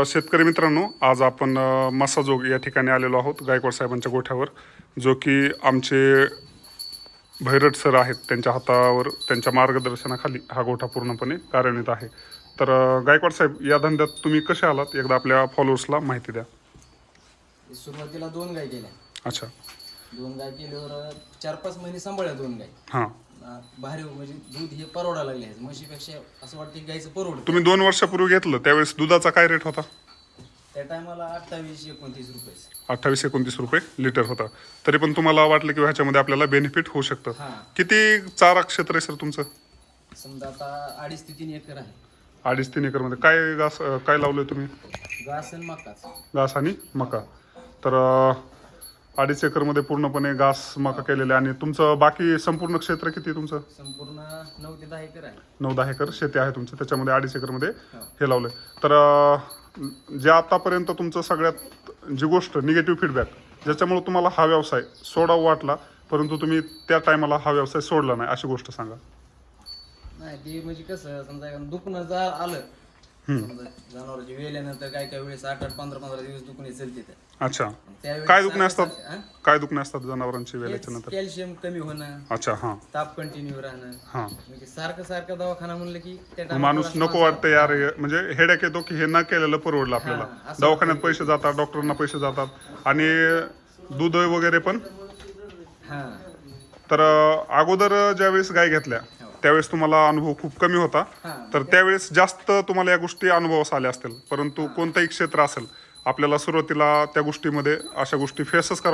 शेतकरी मित्रांनो, आज आपण मसाजोग या ठिकाणी आलेलो आहोत गायकवाड साहेबांच्या गोठ्यावर, जो की आमचे भैरट सर आहेत. त्यांच्या हातावर त्यांच्या मार्गदर्शनाखाली हा गोठा पूर्णपणे कार्यान्वित आहे. तर गायकवाड साहेब, या धंद्यात तुम्ही कसे आलात एकदा आपल्या फॉलोअर्सला माहिती द्या. सुरुवातीला 2 गाय केल्या. अच्छा. 2 गाय केल्यावर 4-5 महिने सांभाळल्या 2 गाय. हां. भारी म्हणजे दूध हे परवडायला लागले आहे. म्हशीपेक्षा असं वाटतं की गायचं परवडतं. तुम्ही 2 वर्षापूर्वी घेतलं त्यावेळेस दुधाचा काय रेट होता? त्या टायमाला 28-29 रुपये. 28-29 रुपये लिटर होता. तरी पण तुम्हाला वाटलं की ह्याच्यामध्ये आपल्याला बेनिफिट होऊ शकतं. हां. किती चारा क्षेत्र आहे सर तुमचं? समजा आता 2.5 ते 3 एकर आहे. 2.5-3 एकरमध्ये काय घास काय लावलंय तुम्ही? घास आणि मकाच. घास आणि मका. तर 2.5 एकरमध्ये पूर्णपणे घास मका केलेले. आणि तुमचं बाकी संपूर्ण क्षेत्र किती आहे तुमचं? संपूर्ण 9 ते 10 एकर आहे. 9-10 एकर शेती आहे तुमचं, त्याच्यामध्ये 2.5 एकरमध्ये हो. हे लावलंय. तर जे आतापर्यंत तुमचं सगळ्यात जी गोष्ट निगेटिव्ह फीडबॅक ज्याच्यामुळे तुम्हाला हा व्यवसाय सोडावा वाटला परंतु तुम्ही त्या टायमाला हा व्यवसाय सोडला नाही, अशी गोष्ट सांगा. नाही ते म्हणजे कसं समजा दुखणं आलं समजा जनावरांची वेल्यानंतर काय वेळेस 8-8, 15-15 दिवस दुखणे चलते. अच्छा. त्यावेळेस काय दुखणे असतात? काय दुखणे असतात जनावरांची वेल्याच्या नंतर? कॅल्शियम कमी होणं. अच्छा. हां. ताप कंटिन्यू राहणं. हां. म्हणजे सारखं दवाखाना म्हणलं की त्या माणूस नको वाटतं यार, म्हणजे हेडेक येतो की हे न केलेलं परवडलं आपल्याला. दवाखान्यात पैसे जातात, डॉक्टरांना पैसे जातात आणि दूध वगैरे पण. हा. तर अगोदर ज्यावेळेस गाय घेतल्या त्यावेळेस तुम्हाला अनुभव खूप कमी होता. तर त्यावेळेस जास्त तुम्हाला या गोष्टी अनुभवास आल्या असतील, परंतु कोणतंही क्षेत्र असेल आपल्याला सुरुवातीला त्या गोष्टीमध्ये अशा गोष्टी फेसच करावं